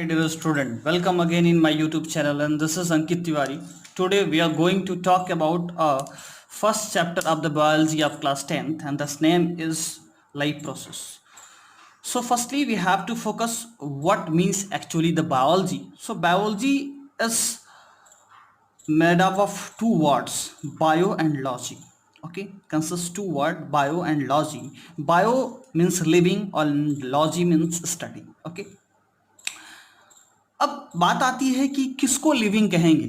Hi dear student, welcome again in my YouTube channel and this is Ankit Tiwari. Today we are going to talk about first chapter of the biology of class 10th and this name is life process. So firstly we have to focus what means actually the biology. So biology is made up of two words, bio and logy. Okay, consists two word, bio and logy. Bio means living or logy means study. Okay, अब बात आती है कि किसको living कहेंगे।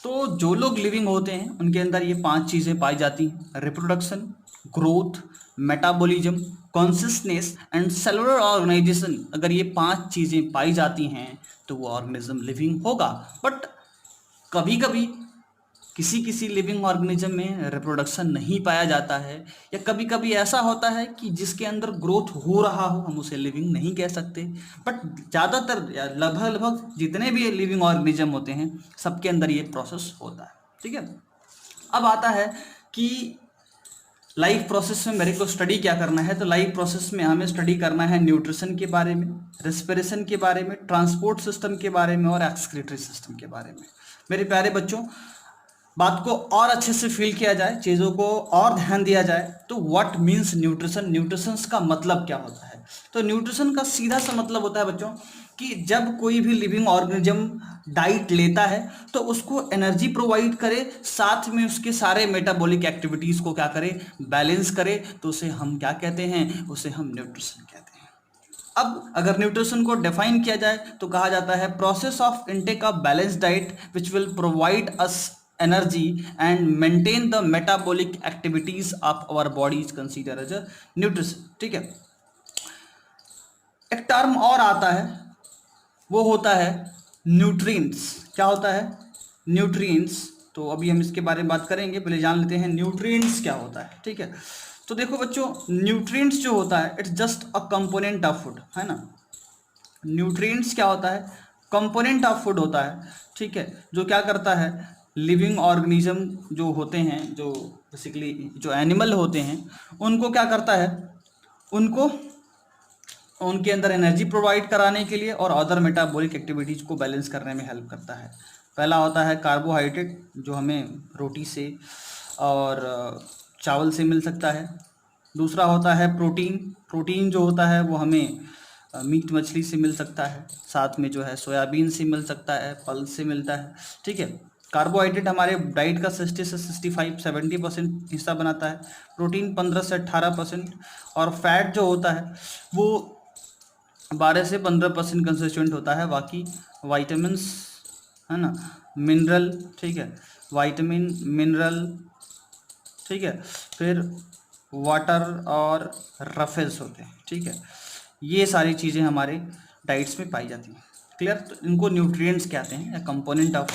तो जो लोग लिविंग होते हैं उनके अंदर ये 5 चीज़ें पाई जाती हैं: reproduction, growth, metabolism, consciousness and cellular organisation. अगर ये 5 चीज़ें पाई जाती हैं तो वो ऑर्गेनिज्म लिविंग होगा। बट कभी कभी किसी किसी लिविंग ऑर्गेनिज्म में रिप्रोडक्शन नहीं पाया जाता है, या कभी कभी ऐसा होता है कि जिसके अंदर ग्रोथ हो रहा हो, हम उसे लिविंग नहीं कह सकते। बट ज़्यादातर लगभग लगभग जितने भी लिविंग ऑर्गेनिज्म होते हैं सबके अंदर ये प्रोसेस होता है। ठीक है, अब आता है कि लाइफ प्रोसेस में मेरे को स्टडी क्या करना है। तो लाइफ प्रोसेस में हमें स्टडी करना है न्यूट्रिशन के बारे में, रेस्पिरेशन के बारे में, ट्रांसपोर्ट सिस्टम के बारे में और एक्सक्रीटरी सिस्टम के बारे में। मेरे प्यारे बच्चों, बात को और अच्छे से फील किया जाए, चीज़ों को और ध्यान दिया जाए तो व्हाट मीन्स न्यूट्रिशन, न्यूट्रिशन का मतलब क्या होता है। तो न्यूट्रिशन का सीधा सा मतलब होता है बच्चों कि जब कोई भी लिविंग ऑर्गेनिज्म डाइट लेता है तो उसको एनर्जी प्रोवाइड करे, साथ में उसके सारे मेटाबॉलिक एक्टिविटीज़ को क्या करे, बैलेंस करे, तो उसे हम क्या कहते हैं, उसे हम न्यूट्रिशन कहते हैं। अब अगर न्यूट्रिशन को डिफाइन किया जाए तो कहा जाता है process of intake of balance diet which will provide us energy and maintain the metabolic activities of our body is considered as a nutrition। ठीक है, एक टर्म और आता है, वो होता है न्यूट्रिएंट्स। क्या होता है? न्यूट्रिएंट्स। तो अभी हम इसके बारे में बात करेंगे, पहले जान लेते हैं न्यूट्रिएंट्स क्या होता है। ठीक है, तो देखो बच्चों, न्यूट्रिएंट्स जो होता है it's just a component of food, है ना। न्यूट्रिएंट्स क्या होता है? कंपोनेंट ऑफ फूड होता है। ठीक है, जो क्या करता है, लिविंग ऑर्गेनिज्म जो होते हैं, जो बेसिकली जो एनिमल होते हैं, उनको क्या करता है, उनको उनके अंदर एनर्जी प्रोवाइड कराने के लिए और अदर मेटाबॉलिक एक्टिविटीज़ को बैलेंस करने में हेल्प करता है। पहला होता है कार्बोहाइड्रेट, जो हमें रोटी से और चावल से मिल सकता है। दूसरा होता है प्रोटीन। प्रोटीन जो होता है वो हमें मीट मछली से मिल सकता है, साथ में जो है सोयाबीन से मिल सकता है, फल से मिलता है। ठीक है, कार्बोहाइड्रेट हमारे डाइट का 60 से 65-70% हिस्सा बनाता है, प्रोटीन 15 से 18%, और फैट जो होता है वो 12 से 15% कंस्टिट्यूएंट होता है। बाकी वाइटामिन्स, है ना, मिनरल, ठीक है, वाइटामिन, मिनरल, ठीक है, फिर वाटर और रफेज होते हैं। ठीक है, ये सारी चीज़ें हमारे डाइट्स में पाई जाती हैं। क्लियर? तो इनको न्यूट्रिएंट्स कहते हैं या कंपोनेंट ऑफ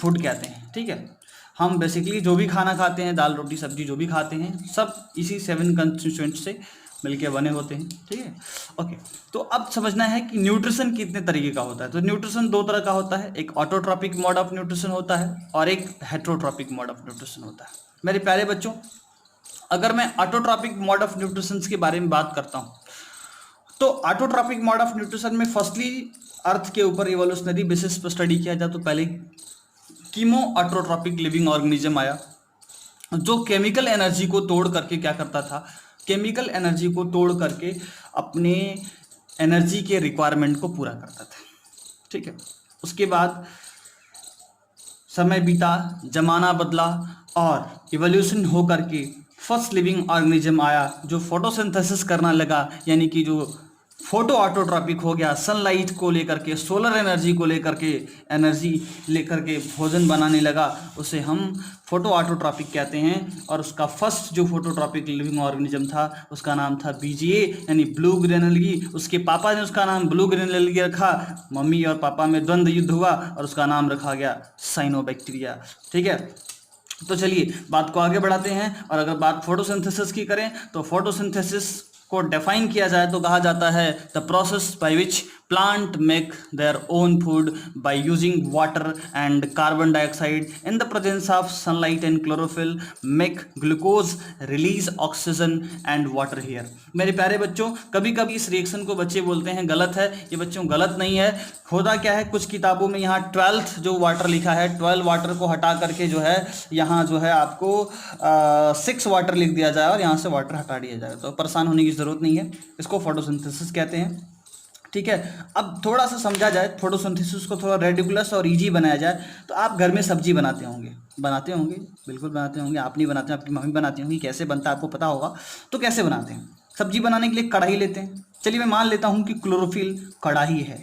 फूड कहते हैं। ठीक है, हम बेसिकली जो भी खाना खाते हैं, दाल रोटी सब्जी जो भी खाते हैं, सब इसी 7 कंस्टिट्यूएंट से मिलके बने होते हैं। ठीक है, ओके। तो अब समझना है कि न्यूट्रिशन कितने तरीके का होता है। तो न्यूट्रिशन 2 तरह का होता है, एक ऑटोट्रॉपिक मोड ऑफ न्यूट्रिशन होता है और एक हेट्रोट्रॉपिक मोड ऑफ न्यूट्रिशन होता है। मेरे प्यारे बच्चों, अगर मैं ऑटोट्रॉपिक मोड ऑफ न्यूट्रिशन के बारे में बात करता हूँ तो ऑटोट्रॉपिक मोड ऑफ न्यूट्रिशन में फर्स्टली अर्थ के ऊपर इवोल्यूशनरी बेसिस पर स्टडी किया जाए तो पहले कीमो ऑटोट्रॉपिक लिविंग ऑर्गेनिज्म आया, जो केमिकल एनर्जी को तोड़ करके क्या करता था, केमिकल एनर्जी को तोड़ करके अपने एनर्जी के रिक्वायरमेंट को पूरा करता था। ठीक है, उसके बाद समय बीता, जमाना बदला और इवोल्यूशन हो करके फर्स्ट लिविंग ऑर्गेनिज्म आया जो फोटोसिंथेसिस करना लगा, यानी कि जो फोटो ऑटोट्रॉपिक हो गया, सनलाइट को लेकर के, सोलर एनर्जी को लेकर के, एनर्जी लेकर के भोजन बनाने लगा, उसे हम फोटो ऑटोट्रॉपिक कहते हैं। और उसका फर्स्ट जो फोटोट्रॉपिक लिविंग ऑर्गेनिज्म था उसका नाम था बीजीए, यानी ब्लू ग्रीन एल्गी। उसके पापा ने उसका नाम ब्लू ग्रीन एल्गी रखा, मम्मी और पापा में द्वंद्व युद्ध हुआ और उसका नाम रखा गया साइनोबैक्टीरिया। ठीक है, तो चलिए बात को आगे बढ़ाते हैं। और अगर बात फोटोसिंथेसिस की करें तो फोटोसिंथेसिस को डिफाइन किया जाए तो कहा जाता है the process by which plant make their own food by using water and carbon dioxide in the presence of sunlight and chlorophyll make glucose release oxygen and water here। मेरे प्यारे बच्चों, कभी कभी इस रिएक्शन को बच्चे बोलते हैं गलत है, ये बच्चों गलत नहीं है। होता क्या है, कुछ किताबों में यहाँ 12th जो वाटर लिखा है, 12 वाटर को हटा करके जो है यहाँ जो है आपको 6 वाटर लिख दिया जाए और यहाँ से वाटर हटा दिया जाए, तो परेशान होने की ज़रूरत नहीं है। इसको फोटोसिंथेसिस कहते हैं, ठीक है। अब थोड़ा सा समझा जाए, फोटोसिंथेसिस को थोड़ा रेडिकुलस और इजी बनाया जाए, तो आप घर में सब्जी बनाते होंगे, बिल्कुल बनाते होंगे। आप नहीं बनाते, आपकी मम्मी बनाती होंगी। कैसे बनता है आपको पता होगा। तो कैसे बनाते हैं? सब्जी बनाने के लिए कढ़ाई लेते हैं। चलिए मैं मान लेता हूँ कि क्लोरोफिल कढ़ाई है,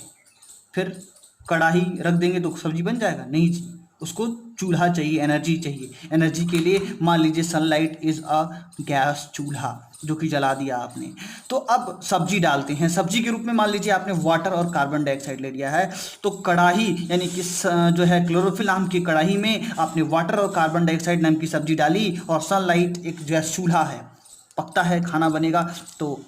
फिर कढ़ाई रख देंगे तो सब्जी बन जाएगा? नहीं जी, उसको चूल्हा चाहिए, एनर्जी चाहिए। एनर्जी के लिए मान लीजिए सनलाइट इज़ अ गैस चूल्हा, जो कि जला दिया आपने। तो अब सब्जी डालते हैं। सब्जी के रूप में मान लीजिए आपने वाटर और कार्बन डाइऑक्साइड ले लिया है, तो कढ़ाई यानी कि जो है क्लोरोफिल नाम की कढ़ाई में आपने वाटर और कार्बन डाइऑक्साइड नाम की सब्जी डाली, और सनलाइट एक गैस चूल्हा है, पकता है, खाना बनेगा, तो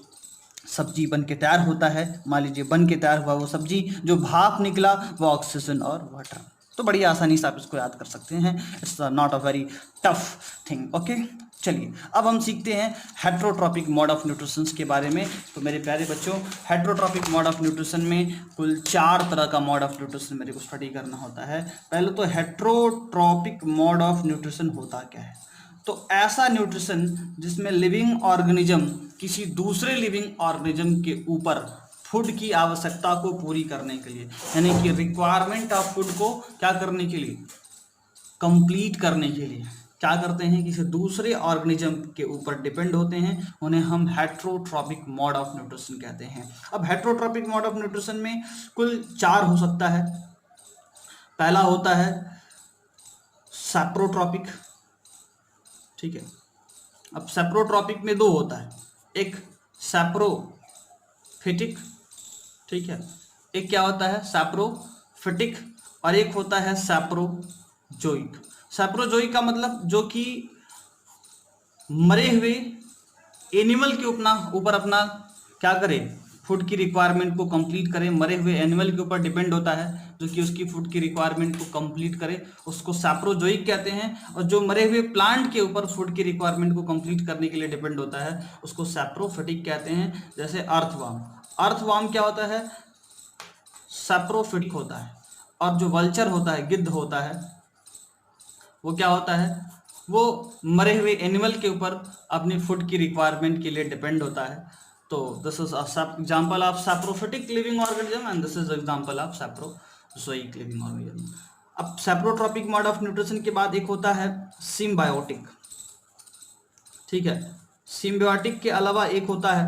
सब्जी बन के तैयार होता है। मान लीजिए बन के तैयार हुआ वो सब्जी, जो भाप निकला वो ऑक्सीजन और वाटर। तो बड़ी आसानी से आप इसको याद कर सकते हैं। It's not a very tough thing. Okay, चलिए अब हम सीखते हैं हेट्रोट्रॉपिक मोड ऑफ न्यूट्रिशन के बारे में। तो मेरे प्यारे बच्चों, हेट्रोट्रॉपिक मोड ऑफ न्यूट्रिशन में कुल 4 तरह का मोड ऑफ न्यूट्रिशन मेरे को स्टडी करना होता है। पहले तो हेट्रोट्रॉपिक मोड ऑफ न्यूट्रिशन होता क्या है? तो ऐसा न्यूट्रिशन जिसमें लिविंग ऑर्गेनिज्म किसी दूसरे लिविंग ऑर्गेनिज्म के ऊपर फूड की आवश्यकता को पूरी करने के लिए, यानी कि रिक्वायरमेंट ऑफ फूड को क्या करने के लिए, कंप्लीट करने के लिए क्या करते हैं, किसी दूसरे ऑर्गेनिज्म के ऊपर डिपेंड होते हैं, उन्हें हम हेट्रोट्रॉपिक मोड ऑफ न्यूट्रिशन कहते हैं। अब हेट्रोट्रॉपिक मोड ऑफ न्यूट्रिशन में कुल 4 हो सकता है। पहला होता है सैप्रोट्रॉपिक, ठीक है। अब सैप्रोट्रॉपिक में 2 होता है, एक सैप्रोफिटिक, ठीक है, एक क्या होता है सैप्रोफिटिक, और एक होता है सैप्रोजोइक। सैप्रोजोइक का मतलब जो कि मरे हुए एनिमल के ऊपर अपना क्या करे, फूड की रिक्वायरमेंट को कंप्लीट करे। मरे हुए एनिमल के ऊपर डिपेंड होता है जो कि उसकी फूड की रिक्वायरमेंट को कंप्लीट करे, उसको सैप्रोजोइक कहते हैं। और जो मरे हुए प्लांट के ऊपर फूड की रिक्वायरमेंट को कंप्लीट करने के लिए डिपेंड होता है, उसको सैप्रोफिटिक कहते हैं। जैसे अर्थवर्म, अर्थवर्म क्या होता है, सैप्रोफिटिक होता है। और जो वल्चर होता है, गिद्ध होता है, वो क्या होता है, वो मरे हुए एनिमल के ऊपर अपनी फूड की रिक्वायरमेंट के लिए डिपेंड होता है। तो this is example of saprophytic living organism and this is example of saprozoic living organism. अब सैप्रोट्रॉपिक मोड ऑफ न्यूट्रिशन के बाद एक होता है सिम्बायोटिक, ठीक है। सिम्बायोटिक के अलावा एक होता है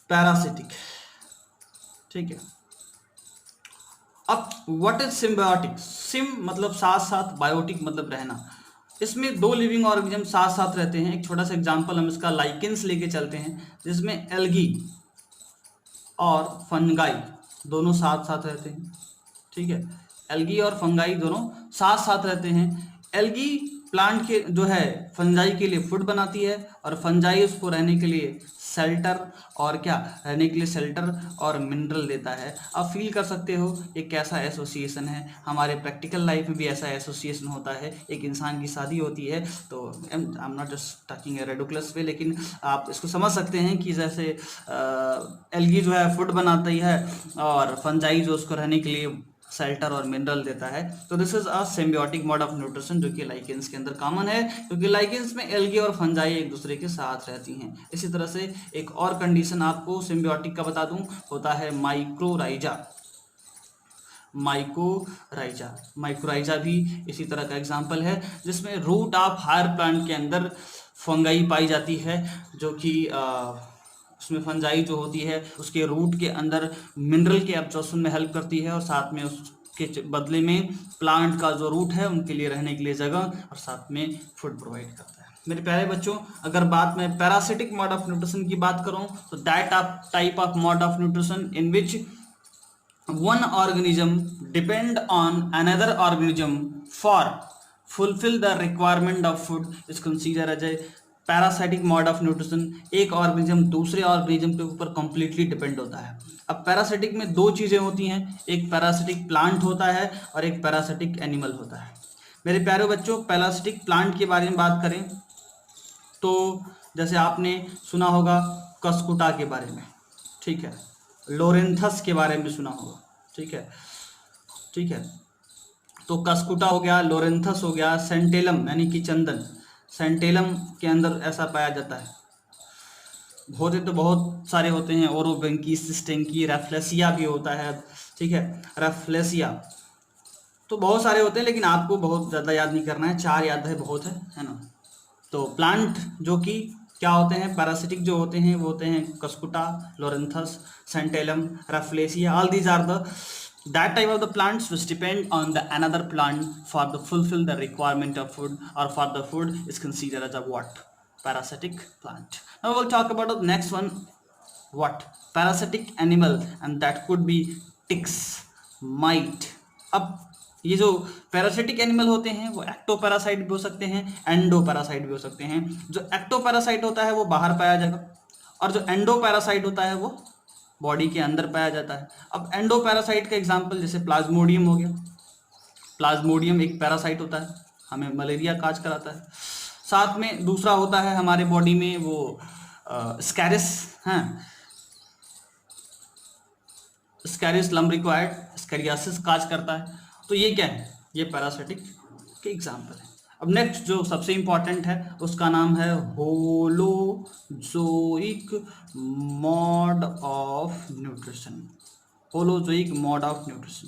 पैरासिटिक, ठीक है। अब व्हाट इज सिम्बायोटिक? सिम मतलब साथ साथ, बायोटिक मतलब रहना। इसमें 2 लिविंग ऑर्गेनिज्म साथ साथ रहते हैं। एक छोटा सा एग्जांपल हम इसका लाइकेंस लेके चलते हैं, जिसमें एल्गी और फंगाई दोनों साथ साथ रहते हैं, ठीक है। एल्गी और फंगाई दोनों साथ साथ रहते हैं। एल्गी प्लांट के जो है फंजाई के लिए फूड बनाती है, और फंजाई उसको रहने के लिए शेल्टर और क्या, रहने के लिए शेल्टर और मिनरल देता है। आप फील कर सकते हो ये कैसा एसोसिएशन है। हमारे प्रैक्टिकल लाइफ में भी ऐसा एसोसिएशन होता है। एक इंसान की शादी होती है, तो I am not just talking a ridiculous way, लेकिन आप इसको समझ सकते हैं कि जैसे एल्गी जो है फूड बनाती है और फंजाई जो उसको रहने के लिए शेल्टर और मिनरल देता है। तो this is a symbiotic mode of nutrition, जो कि लाइकेंस के अंदर कॉमन है, क्योंकि लाइकेंस में एल्गी और फंजाई एक दूसरे के साथ रहती हैं। इसी तरह से एक और कंडीशन आपको सिम्बियोटिक का बता दूं, होता है माइक्रोराइजा। माइक्रोराइजा भी इसी तरह का एग्जाम्पल है, जिसमें रूट ऑफ हायर प्लांट के अंदर फंगाई पाई जाती है, जो कि उसमें फंजाई जो होती है उसके रूट के अंदर मिनरल के एब्जॉर्प्शन में हेल्प करती है, और साथ में उसके बदले में प्लांट का जो रूट है उनके लिए रहने के लिए जगह और साथ में फूड प्रोवाइड करता है। मेरे प्यारे बच्चों, अगर बात मैं पैरासिटिक मोड ऑफ न्यूट्रिशन की बात करूं, तो that type of mode of nutrition in which one organism depend on another organism for fulfill the requirement of food is considered as a parasitic mode of nutrition, एक organism दूसरे organism के ऊपर completely depend होता है। अब parasitic में दो चीज़ें होती हैं, एक पैरासिटिक प्लांट होता है और एक पैरासिटिक एनिमल होता है। मेरे प्यारे बच्चों, पैरासिटिक प्लांट के बारे में बात करें तो जैसे आपने सुना होगा कस्कुटा के बारे में, ठीक है, लोरेंथस के बारे में सुना होगा, ठीक है, ठीक है। तो कस्कुटा हो गया, लोरेंथस हो गया, सेंटेलम यानी कि चंदन, सेंटेलम के अंदर ऐसा पाया जाता है। होते तो बहुत सारे होते हैं, ओरोबेंकी, सिस्टेंकी, रेफ्लेसिया भी होता है, ठीक है, रेफ्लेसिया, तो बहुत सारे होते हैं, लेकिन आपको बहुत ज़्यादा याद नहीं करना है, 4 याद है बहुत है ना। तो प्लांट जो कि क्या होते हैं, पैरासिटिक जो होते हैं वो होते हैं Cuscuta, Loranthus, Santalum, Rafflesia, all these are the that type of the plants which depend on the another plant for the fulfill the requirement of food, or for the food is considered as a what, parasitic plant. Now we'll talk about the next one, what, parasitic animal, and that could be ticks, mite. अब ये जो parasitic animal होते हैं वो ectoparasite भी हो सकते हैं, एंडोपैरासाइट भी हो सकते हैं। जो एक्टोपैरासाइट होता है वो बाहर पाया जाएगा, और जो एंडोपैरासाइट होता है वो बॉडी के अंदर पाया जाता है। अब एंडोपैरासाइट का एग्जांपल जैसे प्लाज्मोडियम हो गया, प्लाज्मोडियम एक पैरासाइट होता है, हमें मलेरिया काज कराता है। साथ में दूसरा होता है हमारे बॉडी में वो स्कैरिस, हैं, स्कैरिस लम्ब्रिकोइड, स्कैरियासिस काज करता है। तो ये क्या है, ये पैरासिटिक के एग्जाम्पल है। अब नेक्स्ट जो सबसे इंपॉर्टेंट है उसका नाम है holozoic mode of nutrition, holozoic mode of nutrition.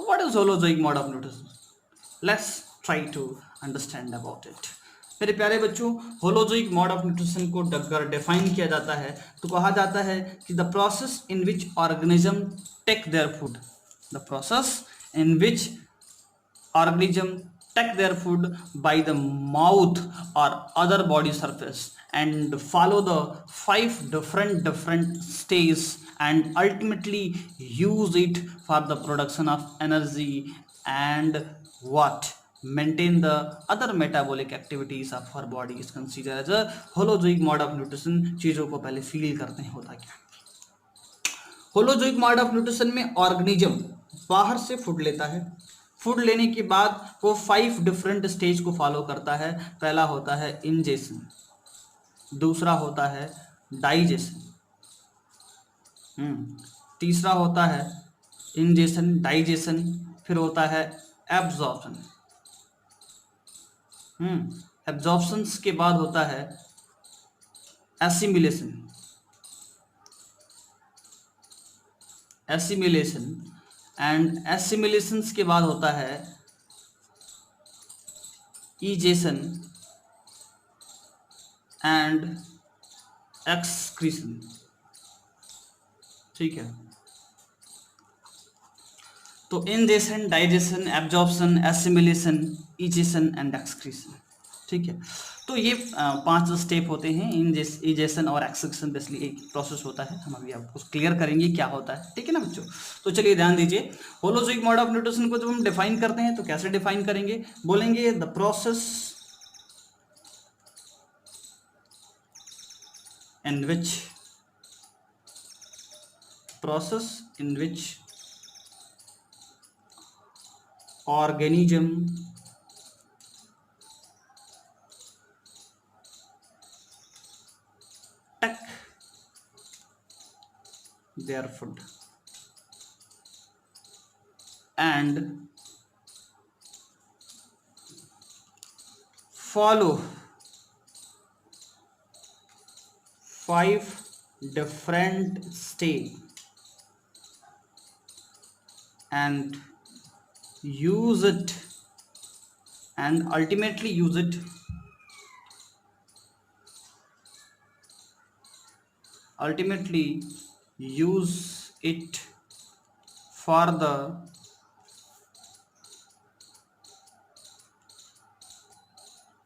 What is holozoic mode of nutrition? Let's try to understand about it. मेरे प्यारे बच्चों, होलोजोइक मोड ऑफ न्यूट्रिशन को अगर डिफाइन किया जाता है तो कहा जाता है कि the process in which organism take their food, the process in which organism take their food by the mouth or other body surface and follow the 5 different stages and ultimately use it for the production of energy and what maintain the other metabolic activities of our body is considered as a holozoic mode of nutrition। चीजों को पहले feel करते हैं होता क्या। Holozoic mode of nutrition में organism बाहर से फूड लेता है, फूड लेने के बाद वो 5 डिफरेंट स्टेज को फॉलो करता है। पहला होता है इंजेशन, दूसरा होता है डाइजेशन, तीसरा होता है इंजेशन डाइजेशन, फिर होता है एब्जॉर्प्शन, एब्जॉर्प्शन के बाद होता है एसिमिलेशन, एसिमिलेशन एंड एसिमिलेशंस के बाद होता है इजेशन एंड एक्सक्रीशन, ठीक है। तो ingestion, digestion, absorption, assimilation, egestion and excretion, ठीक है। तो ये 5 स्टेप होते हैं, इजेशन और एक्सक्रीशन बेसिकली एक प्रोसेस होता है। हम अभी आपको क्लियर करेंगे क्या होता है, ठीक है ना बच्चों। तो चलिए ध्यान दीजिए, होलोजोइक मोड ऑफ न्यूट्रिशन को जब हम डिफाइन करते हैं तो कैसे डिफाइन करेंगे, बोलेंगे the process in which organism take their food and follow 5 different steps and use it and ultimately use it for the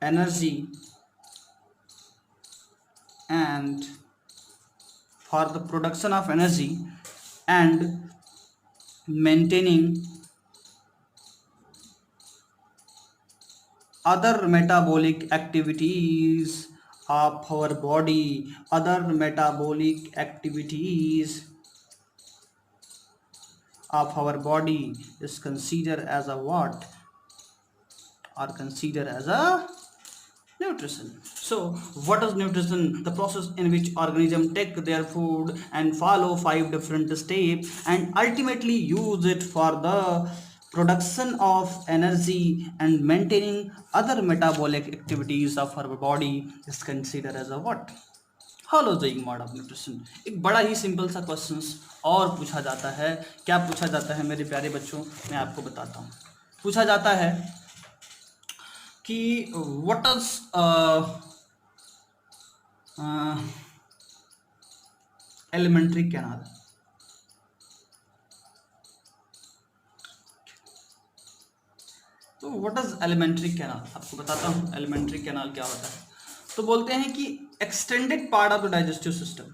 energy and for the production of energy and maintaining other metabolic activities of our body, other metabolic activities of our body is considered as a what, are considered as a nutrition. So what is nutrition? The process in which organism take their food and follow 5 different steps and ultimately use it for the production of energy and maintaining other metabolic activities of our body is considered as a what, holozoic mode of nutrition. एक बड़ा ही simple सा question और पूछा जाता है। क्या पूछा जाता है मेरे प्यारे बच्चों, मैं आपको बताता हूँ। पूछा जाता है कि व्हाट इज एलिमेंट्री कैनाल। तो व्हाट इज एलिमेंट्री कैनाल, आपको बताता हूँ एलिमेंट्री कैनाल क्या होता है। तो बोलते हैं कि extended part of the digestive system,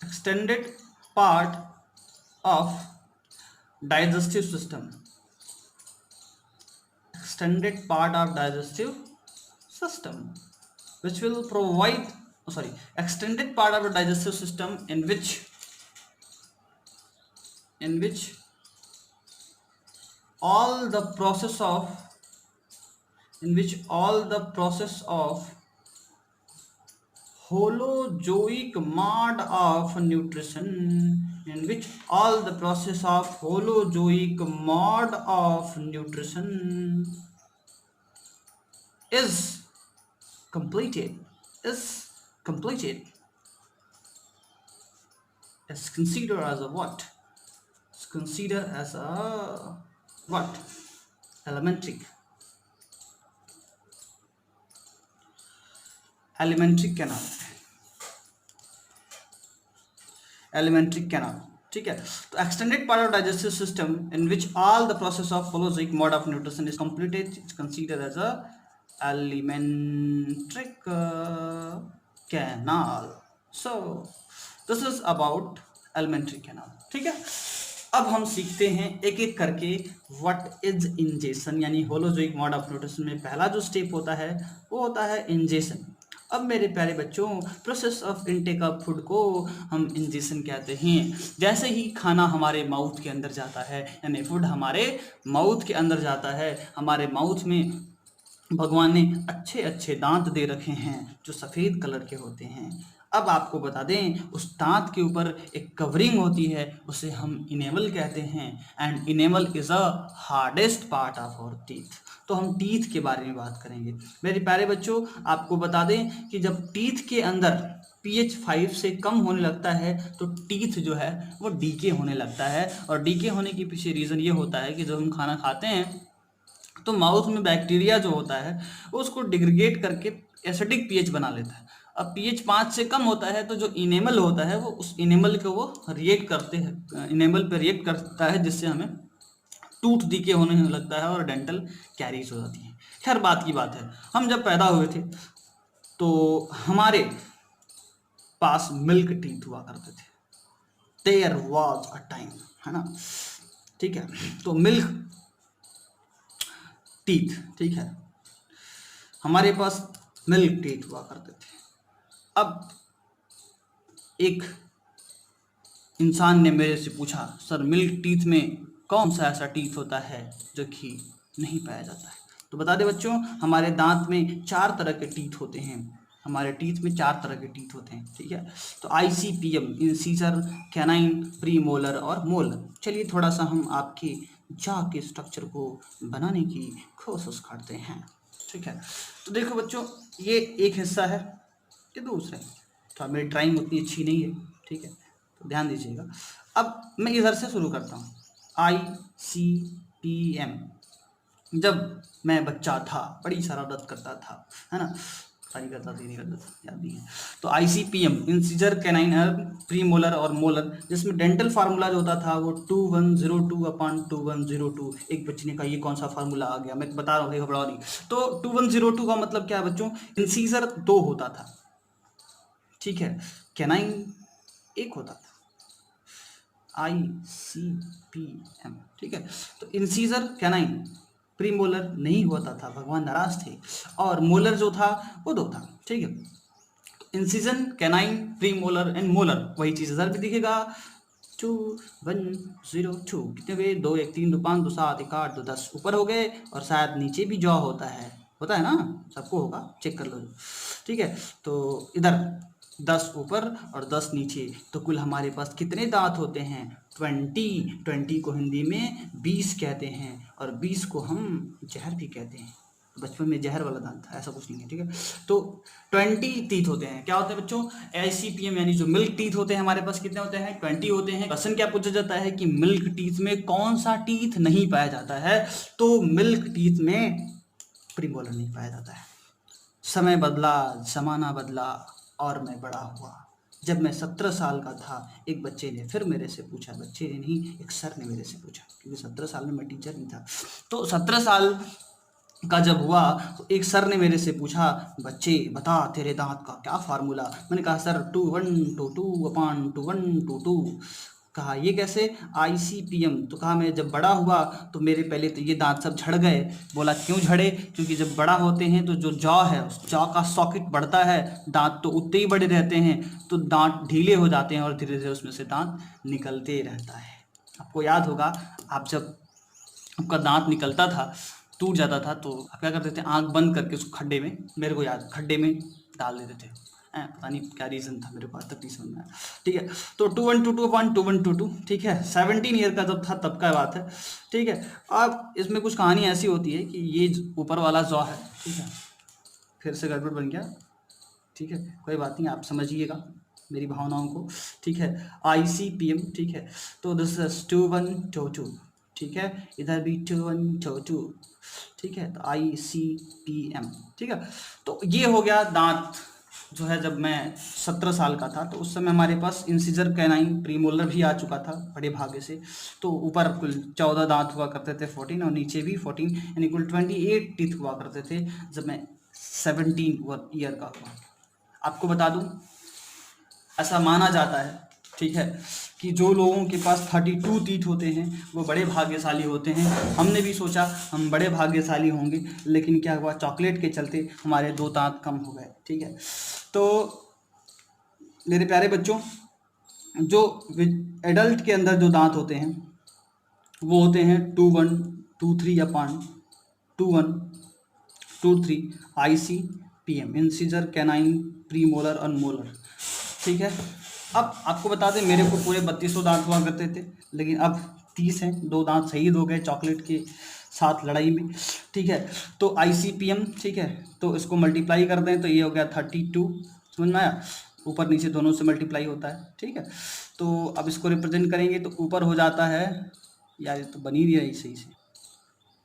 extended part of digestive system, extended part of digestive system which will provide extended part of the digestive system in which all the process of holozoic mode of nutrition, in which all the process of holozoic mode of nutrition is completed is considered as a what, is considered as a what, elementary canal, elementary canal, ठीक है। तो extended part of digestive system in which all the process of holozoic mode of nutrition is completed, it's considered as a elementary canal. So this is about elementary canal, ठीक है। अब हम सीखते हैं एक एक करके व्हाट इज इंजेशन, यानी होलोजोइक मोड ऑफ न्यूट्रिशन में पहला जो स्टेप होता है वो होता है इंजेशन। अब मेरे प्यारे बच्चों, process of intake of food को हम इंजेशन कहते हैं। जैसे ही खाना हमारे माउथ के अंदर जाता है, यानी फूड हमारे माउथ के अंदर जाता है, हमारे माउथ में भगवान ने अच्छे अच्छे दांत दे रखे हैं जो सफ़ेद कलर के होते हैं। अब आपको बता दें, उस दांत के ऊपर एक कवरिंग होती है, उसे हम इनेमल कहते हैं, and enamel is a hardest part of our teeth. तो हम टीथ के बारे में बात करेंगे। मेरे प्यारे बच्चों, आपको बता दें कि जब टीथ के अंदर pH 5 से कम होने लगता है तो टीथ जो है वो डीके होने लगता है। और डीके होने के पीछे रीज़न ये होता है कि जब हम खाना खाते हैं तो माउथ में बैक्टीरिया जो होता है वो उसको डिग्रेडेट करके एसिडिक पीएच बना लेता है। अब पीएच 5 से कम होता है तो जो इनेमल होता है वो उस इनेमल को वो रिएक्ट करते हैं, इनेमल पे रिएक्ट करता है, जिससे हमें टूथ डीके होने लगता है और डेंटल कैरीज हो जाती है। खैर बात की बात है, हम जब पैदा हुए थे तो हमारे पास मिल्क टीथ हुआ करते थे। देयर वॉज अ टाइम, है ना, ठीक है। तो मिल्क टीथ, ठीक है, हमारे पास मिल्क टीथ हुआ करते थे। अब एक इंसान ने मेरे से पूछा, सर मिल्क टीथ में कौन सा ऐसा टीथ होता है जो कि नहीं पाया जाता है? तो बता दें बच्चों, हमारे दांत में 4 तरह के टीथ होते हैं, हमारे टीथ में 4 तरह के टीथ होते हैं, ठीक है। तो ICPM, इंसीजर, कैनाइन, प्रीमोलर और मोलर। चलिए थोड़ा सा हम आपके जा के स्ट्रक्चर को बनाने की कोशिश करते हैं, ठीक है। तो देखो बच्चों, ये एक हिस्सा है, ये दूसरा है। तो मेरी ड्राइंग उतनी अच्छी नहीं है, ठीक है, तो ध्यान दीजिएगा। अब मैं इधर से शुरू करता हूँ। ICPM, जब मैं बच्चा था बड़ी शरारत करता था, है ना, सारी करता था, नहीं करता था, याद नहीं है। तो ICPM, इंसीजर, कैनाइन, प्रीमोलर और मोलर, जिसमें डेंटल फार्मूला जो होता था वो 2102/2102। एक बच्चे ने कहा ये कौन सा फार्मूला आ गया, मैं बता रहा हूँ, घबराओ नहीं। तो 2102 का मतलब क्या है बच्चों, इंसीजर 2 होता था, ठीक है, कैनाइन 1 होता था, ICPM, ठीक है। तो इंसीजर कैनाइन प्रीमोलर नहीं होता था, भगवान नाराज थे, और मोलर जो था वो 2 था, ठीक है। Incision canine premolar and molar, वही चीज़ इधर भी दिखेगा। 2 1 0 2 कितने हुए, 2 1 3 2 5 2 7 1 8 2 10 ऊपर हो गए, और शायद नीचे भी जॉ होता है ना, सबको होगा, चेक कर लो, ठीक है। तो इधर 10 ऊपर और 10 नीचे, तो कुल हमारे पास कितने दांत होते हैं, 20 को हिंदी में 20 कहते हैं, और 20 को हम जहर भी कहते हैं। बचपन में जहर वाला दांत था, ऐसा कुछ नहीं है, ठीक है। तो 20 टीथ होते हैं, क्या होते हैं बच्चों, ICPM यानी जो मिल्क टीथ होते हैं हमारे पास कितने होते हैं, 20 होते हैं। क्वेश्चन क्या पूछा जाता है कि मिल्क टीथ में कौन सा टीथ नहीं पाया जाता है, तो मिल्क टीथ में प्रीमोलर नहीं पाया जाता है। समय बदला, जमाना बदला, और मैं बड़ा हुआ। जब मैं 17 साल का था, एक बच्चे ने फिर मेरे से पूछा, बच्चे ने नहीं, एक सर ने मेरे से पूछा, क्योंकि 17 साल में मैं टीचर नहीं था। तो 17 साल का जब हुआ तो एक सर ने मेरे से पूछा, बच्चे बता तेरे दांत का क्या फार्मूला। मैंने कहा सर 2 1 2 2 अपान 2 1 2 2। कहा ये कैसे, ICPM। तो कहा मैं जब बड़ा हुआ तो मेरे पहले तो ये दांत सब झड़ गए। बोला क्यों झड़े, क्योंकि जब बड़ा होते हैं तो जो जॉ है उस जॉ का सॉकेट बढ़ता है, दांत तो उतने ही बड़े रहते हैं, तो दांत ढीले हो जाते हैं और धीरे धीरे उसमें से दांत निकलते रहता है। आपको याद होगा, आप जब आपका दांत निकलता था, टूट जाता था, तो आप क्या करते थे, आंख बंद करके उसको खड्डे में, मेरे को याद, खड्डे में डाल देते थे। पता नहीं क्या रीज़न था, मेरे को आज तक नहीं समझ में आया, ठीक है। तो 2 1 2 2 1 2 1 2 2, ठीक है। 17 ईयर का जब था तब का बात है, ठीक है। अब इसमें कुछ कहानी ऐसी होती है कि ये ऊपर वाला जॉ है, ठीक है, फिर से गड़बड़ बन गया, ठीक है, कोई बात नहीं, आप समझिएगा मेरी भावनाओं को, ठीक है। ICPM, ठीक है। तो दिस इज 2 1 2 2, ठीक है, इधर भी 2 1 2 2, ठीक है। तो ICPM, ठीक है। तो ये हो गया दांत जो है, जब मैं 17 साल का था तो उस समय हमारे पास इंसिजर कैनाइन प्रीमोलर भी आ चुका था, बड़े भाग्य से। तो ऊपर कुल 14 दांत हुआ करते थे, 14, और नीचे भी 14, यानी कुल 28 टीथ हुआ करते थे जब मैं 17 ईयर का हुआ। आपको बता दूं, ऐसा माना जाता है, ठीक है, कि जो लोगों के पास 32 टीथ होते हैं वो बड़े भाग्यशाली होते हैं। हमने भी सोचा हम बड़े भाग्यशाली होंगे, लेकिन क्या हुआ, चॉकलेट के चलते हमारे 2 दांत कम हो गए, ठीक है। तो मेरे प्यारे बच्चों, जो एडल्ट के अंदर जो दांत होते हैं वो होते हैं 2 1 2 3 अपान 2 1 2 3, ICPM, इंसिजर कैनाइन प्रीमोलर और मोलर, ठीक है। अब आपको बता दें, मेरे को पूरे 3200 दांत हुआ करते थे, लेकिन अब 30 हैं, 2 दांत शहीद हो गए चॉकलेट के साथ लड़ाई में, ठीक है। तो ICPM, ठीक है, तो इसको मल्टीप्लाई कर दें तो ये हो गया 32, समझ में आया, ऊपर नीचे दोनों से मल्टीप्लाई होता है, ठीक है। तो अब इसको रिप्रेजेंट करेंगे तो ऊपर हो जाता है, यार ये तो बन ही रही है सही से,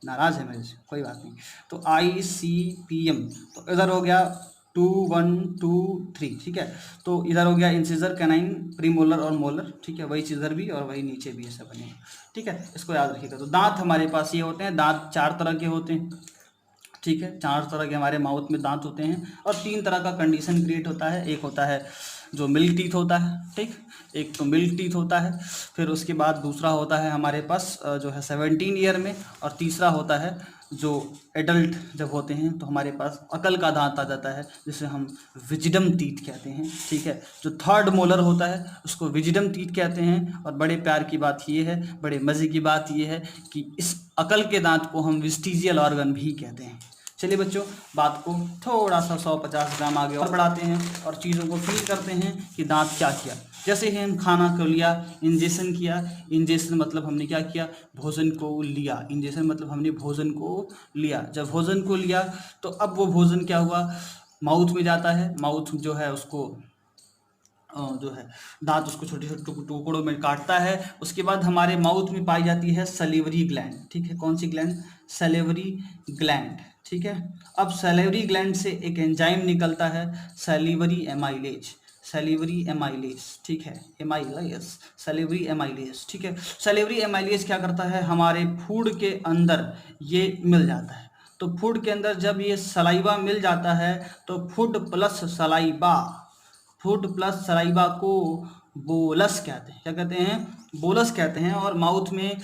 नाराज़ है मेरे से, कोई बात नहीं। तो ICPM, तो इधर हो गया 2 1 2 3, ठीक है। तो इधर हो गया इंसिजर कैनाइन प्रीमोलर और मोलर, ठीक है, वही चीज़ इधर भी और वही नीचे भी ऐसा बनेगा, ठीक है, इसको याद रखिएगा। तो दांत हमारे पास ये होते हैं, दांत 4 तरह के होते हैं, ठीक है, 4 तरह के हमारे माउथ में दांत होते हैं, और 3 तरह का कंडीशन क्रिएट होता है। एक होता है जो मिल्क टीथ होता है, ठीक, एक तो मिल्क टीथ होता है, फिर उसके बाद दूसरा होता है हमारे पास जो है 17 ईयर में, और तीसरा होता है जो एडल्ट जब होते हैं तो हमारे पास अकल का दांत आ जाता है, जिसे हम विजडम टीथ कहते हैं, ठीक है। जो थर्ड मोलर होता है उसको विजडम टीथ कहते हैं। और बड़े प्यार की बात ये है, बड़े मज़े की बात ये है कि इस अकल के दांत को हम वेस्टिजियल ऑर्गन भी कहते हैं। चलिए बच्चों, बात को थोड़ा सा 150 ग्राम आगे और बढ़ाते हैं और चीज़ों को फील करते हैं कि दांत क्या किया। जैसे ही हम खाना को लिया, इंजेक्शन किया, इंजेक्शन मतलब हमने क्या किया, भोजन को लिया, इंजेक्शन मतलब हमने भोजन को लिया। जब भोजन को लिया तो अब वो भोजन क्या हुआ, माउथ में जाता है, माउथ जो है उसको जो है दांत उसको छोटे छोटे टुकड़ों में काटता है। उसके बाद हमारे माउथ में पाई जाती है सलीवरी ग्लैंड, ठीक है, कौन सी ग्लैंड, सलीवरी ग्लैंड, ठीक है। अब सलीवरी ग्लैंड से एक एंजाइम निकलता है, सलीवरी एमाइलेज, सलीवरी एमाइलेज, ठीक है, एमाइलेज, सलीवरी एमाइलेज, ठीक है। सलीवरी एमाइलेज क्या करता है, हमारे फूड के अंदर ये मिल जाता है। तो फूड के अंदर जब ये सलाइवा मिल जाता है तो food plus saliva, food plus saliva को बोलस कहते हैं, क्या कहते हैं, बोलस कहते हैं। और माउथ में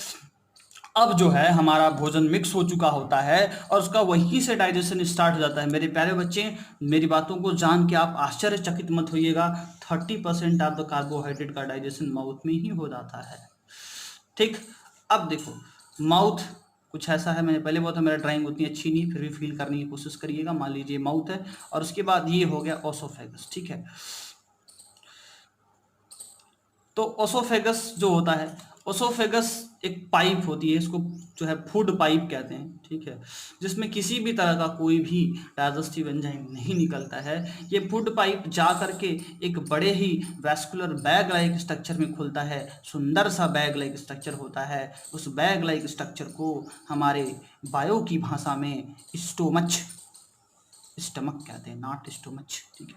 अब जो है हमारा भोजन मिक्स हो चुका होता है और उसका वहीं से डाइजेशन स्टार्ट हो जाता है। मेरे प्यारे बच्चे, मेरी बातों को जान के आप आश्चर्यचकित मत होइएगा, 30% ऑफ द कार्बोहाइड्रेट का डाइजेशन माउथ में ही हो जाता है। ठीक, अब देखो माउथ कुछ ऐसा है, मैंने पहले बोला था मेरा ड्राइंग उतनी अच्छी नहीं, फिर भी फील करने की कोशिश करिएगा। मान लीजिए माउथ है और उसके बाद ये हो गया ओसोफेगस। ठीक है, तो ओसोफेगस जो होता है, ओसोफेगस एक पाइप होती है, इसको जो है फूड पाइप कहते हैं। ठीक है, जिसमें किसी भी तरह का कोई भी डाइजेस्टिव एंजाइम नहीं निकलता है। ये फूड पाइप जा करके एक बड़े ही वैस्कुलर बैग लाइक स्ट्रक्चर में खुलता है, सुंदर सा बैग लाइक स्ट्रक्चर होता है। उस बैग लाइक स्ट्रक्चर को हमारे बायो की भाषा में स्टमक कहते हैं, नॉट स्टोमच। ठीक है,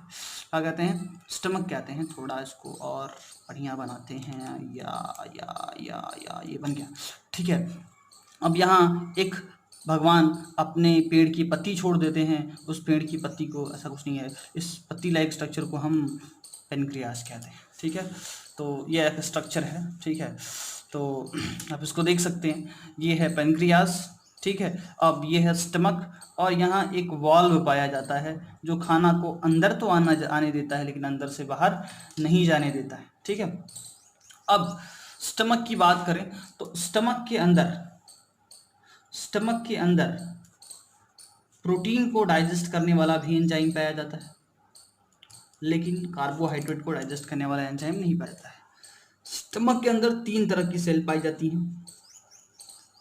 क्या कहते हैं? स्टमक कहते हैं। थोड़ा इसको और बढ़िया बनाते हैं, या ये बन गया। ठीक है, अब यहाँ एक भगवान अपने पेड़ की पत्ती छोड़ देते हैं। उस पेड़ की पत्ती को, ऐसा कुछ नहीं है, इस पत्ती लाइक स्ट्रक्चर को हम पेनक्रियास कहते हैं। ठीक है, तो ये एक स्ट्रक्चर है। ठीक है, तो आप इसको देख सकते हैं, ये है पेनक्रियास। ठीक है, अब ये है स्टमक और यहाँ एक वाल्व पाया जाता है जो खाना को अंदर तो आने देता है लेकिन अंदर से बाहर नहीं जाने देता है। ठीक है, अब स्टमक की बात करें तो स्टमक के अंदर प्रोटीन को डाइजेस्ट करने वाला भी एंजाइम पाया जाता है, लेकिन कार्बोहाइड्रेट को डाइजेस्ट करने वाला एंजाइम नहीं पाया जाता है। स्टमक के अंदर 3 तरह की सेल पाई जाती हैं।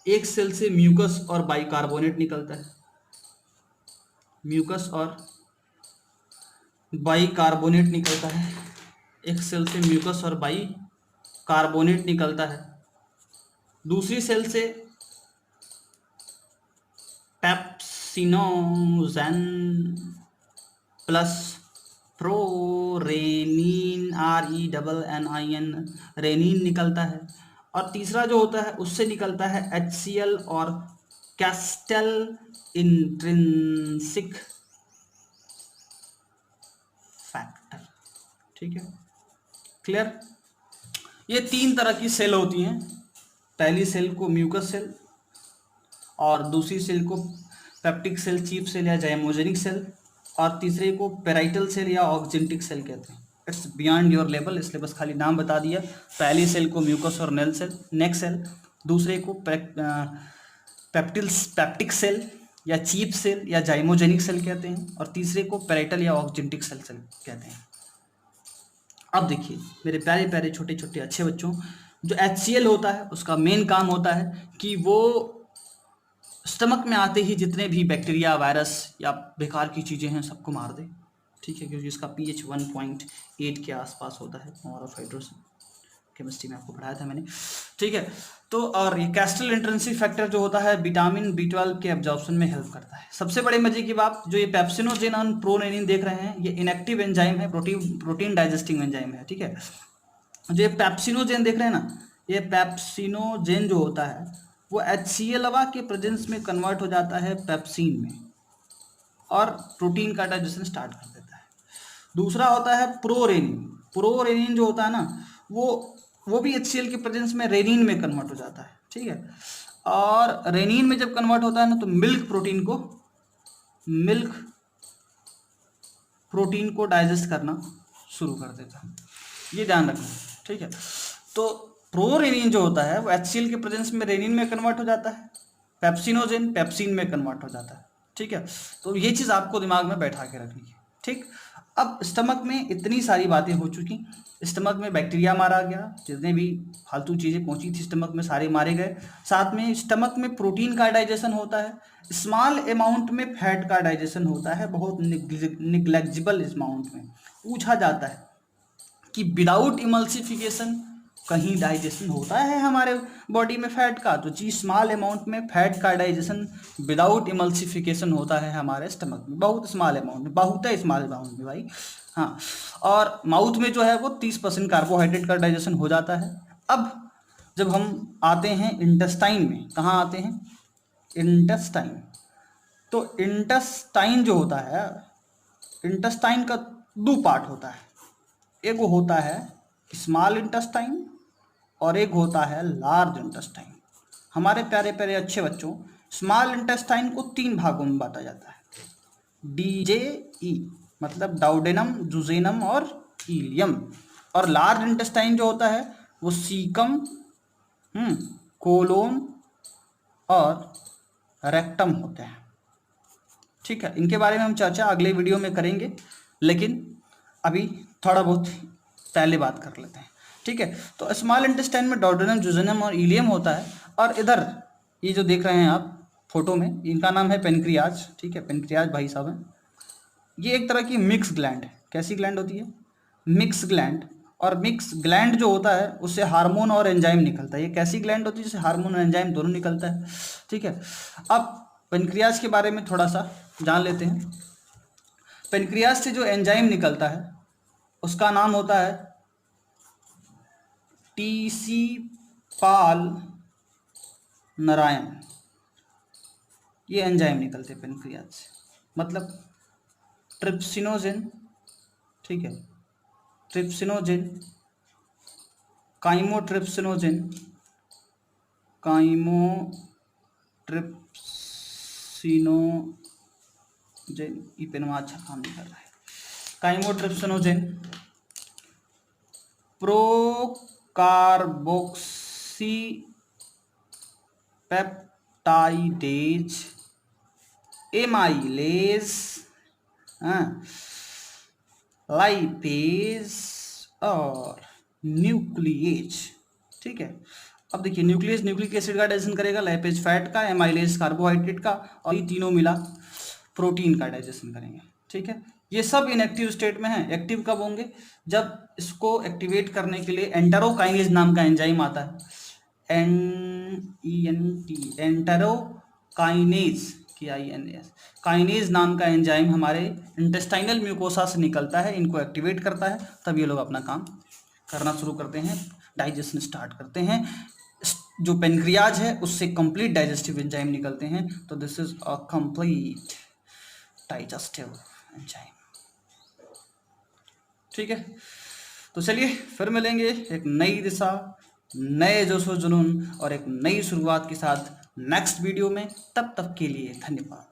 एक सेल से म्यूकस और बाइकार्बोनेट निकलता है, म्यूकस और बाइकार्बोनेट निकलता है। एक सेल से म्यूकस और बाइकार्बोनेट निकलता है। दूसरी सेल से pepsinogen plus prorennin, RENNIN, rennin निकलता है। और तीसरा जो होता है उससे निकलता है HCl और कैस्टेल इंट्रिंसिक फैक्टर। ठीक है, क्लियर? ये 3 तरह की सेल होती हैं। पहली सेल को म्यूकस सेल और दूसरी सेल को पेप्टिक सेल, चीफ सेल या जाइमोजेनिक सेल, और तीसरे को पेराइटल सेल या ऑक्जेंटिक सेल कहते हैं। इट्स बियॉन्ड योर लेवल, इसलिए बस खाली नाम बता दिया। पहली सेल को म्यूकस और नेक सेल, दूसरे को पेप्टिक सेल या चीफ सेल या जाइमोजेनिक सेल कहते हैं, और तीसरे को पेराइटल या ऑक्जेंटिक सेल कहते हैं। अब देखिए मेरे प्यारे प्यारे छोटे छोटे अच्छे बच्चों, जो HCl होता है उसका मेन काम होता है कि वो स्टमक में आते ही जितने भी बैक्टीरिया, वायरस या बेकार की चीज़ें हैं सबको मार दे। ठीक है, क्योंकि इसका pH 1.8 के आसपास होता है। मोर ऑफ हाइड्रोजन केमिस्ट्री में आपको पढ़ाया था मैंने। ठीक है, तो और ये कैस्टल इंट्रिंसिक फैक्टर जो होता है विटामिन B12 के एब्जॉर्प्शन में हेल्प करता है। सबसे बड़े मजे की बात, जो ये पेप्सिनोजेन और प्रोरेनिन देख रहे हैं, ये इनएक्टिव एंजाइम है, प्रोटीन डाइजेस्टिंग एंजाइम है। ठीक है, जो ये पेप्सिनोजेन देख रहे हैं ना, ये पेप्सिनोजेन जो होता है वो HCl के प्रेजेंस में कन्वर्ट हो जाता है पेप्सिन में और प्रोटीन का डाइजेशन स्टार्ट कर देता है। दूसरा होता है प्रोरेनिन। प्रोरेनिन जो होता है ना, वो भी HCl के प्रेजेंस में रेनिन में कन्वर्ट हो जाता है। ठीक है, और रेनिन में जब कन्वर्ट होता है ना तो मिल्क प्रोटीन को डाइजेस्ट करना शुरू कर देता है। ये ध्यान रखना। ठीक है, तो प्रोरेनिन जो होता है वो HCl के प्रेजेंस में रेनिन में कन्वर्ट हो जाता है, पेप्सिनोजेन पेप्सिन में कन्वर्ट हो जाता है। ठीक है, तो ये चीज़ आपको दिमाग में बैठा के रखनी है। ठीक, अब स्टमक में इतनी सारी बातें हो चुकी, स्टमक में बैक्टीरिया मारा गया, जितने भी फालतू चीज़ें पहुंची थी स्टमक में सारे मारे गए। साथ में स्टमक में प्रोटीन का डाइजेशन होता है, स्मॉल अमाउंट में फैट का डाइजेशन होता है, बहुत निग्लेक्जिबल अमाउंट में। पूछा जाता है कि विदाउट इमल्सिफिकेशन कहीं डाइजेशन होता है हमारे बॉडी में फैट का? तो जी, स्मॉल अमाउंट में फैट का डाइजेशन विदाउट इमल्सिफिकेशन होता है हमारे स्टमक में, बहुत स्मॉल अमाउंट में, बहुत है स्मॉल अमाउंट में भाई। हाँ, और माउथ में जो है वो 30% कार्बोहाइड्रेट का डाइजेशन हो जाता है। अब जब हम आते हैं इंटेस्टाइन में, कहाँ आते हैं? इंटेस्टाइन। तो इंटेस्टाइन जो होता है, इंटेस्टाइन का 2 पार्ट होता है। एक वो होता है स्मॉल इंटेस्टाइन और एक होता है लार्ज इंटेस्टाइन। हमारे प्यारे प्यारे अच्छे बच्चों, स्मॉल इंटेस्टाइन को 3 भागों में बांटा जाता है, DJE, मतलब डाउडेनम, जुजेनम और इलियम। और लार्ज इंटेस्टाइन जो होता है वो सीकम, कोलोन और रेक्टम होते हैं। ठीक है, इनके बारे में हम चर्चा अगले वीडियो में करेंगे, लेकिन अभी थोड़ा बहुत पहले बात कर लेते हैं। ठीक है, तो स्मॉल इंटेस्टाइन में डाउडेनम, जुजेनम और इलियम होता है। और इधर ये जो देख रहे हैं आप फोटो में, इनका नाम है पेनक्रियाज। ठीक है, पेनक्रियाज भाई साहब हैं। ये एक तरह की मिक्स ग्लैंड है। कैसी ग्लैंड होती है? Mix gland. और मिक्स ग्लैंड जो होता है उससे हार्मोन और एंजाइम निकलता है। ये कैसी ग्लैंड होती है जिससे हार्मोन और एंजाइम दोनों निकलता है। ठीक है, अब पेनक्रियाज के बारे में थोड़ा सा जान लेते हैं। पेनक्रियाज से जो एंजाइम निकलता है उसका नाम होता है TC पाल नारायण। ये एंजाइम निकलते हैं पेनक्रियाज से, मतलब ट्रिप्सिनोजेन। ठीक है, ट्रिप्सिनोजेन, काइमोट्रिप्सिनोजेन, ये पेनमा अच्छा काम नहीं कर रहा है। काइमोट्रिप्सिनोजेन, प्रोकार्बोक्सी पेप्टाइडेज, एमाइलेज, लाइपेज और न्यूक्लिएज। ठीक है, अब देखिए न्यूक्लियस न्यूक्लिक एसिड का डाइजेशन करेगा, लाइपेज फैट का, एमाइलेज कार्बोहाइड्रेट का, और ये तीनों मिला प्रोटीन का डाइजेशन करेंगे। ठीक है, ये सब इनएक्टिव स्टेट में है। एक्टिव कब होंगे? जब इसको एक्टिवेट करने के लिए एंटेरोकाइनेज नाम का एंजाइम आता है। एंटेरोकाइनेज, काइनेज नाम का एंजाइम हमारे इंटेस्टाइनल म्यूकोसा से निकलता है, इनको एक्टिवेट करता है, तब ये लोग अपना काम करना शुरू करते हैं, डाइजेशन स्टार्ट करते हैं। जो पेनक्रियाज है उससे कंप्लीट डाइजेस्टिव एंजाइम निकलते हैं। तो this is a complete digestive enzyme. ठीक है, तो चलिए फिर मिलेंगे एक नई दिशा, नए जोशो जुनून और एक नई शुरुआत के साथ नेक्स्ट वीडियो में। तब तक के लिए धन्यवाद।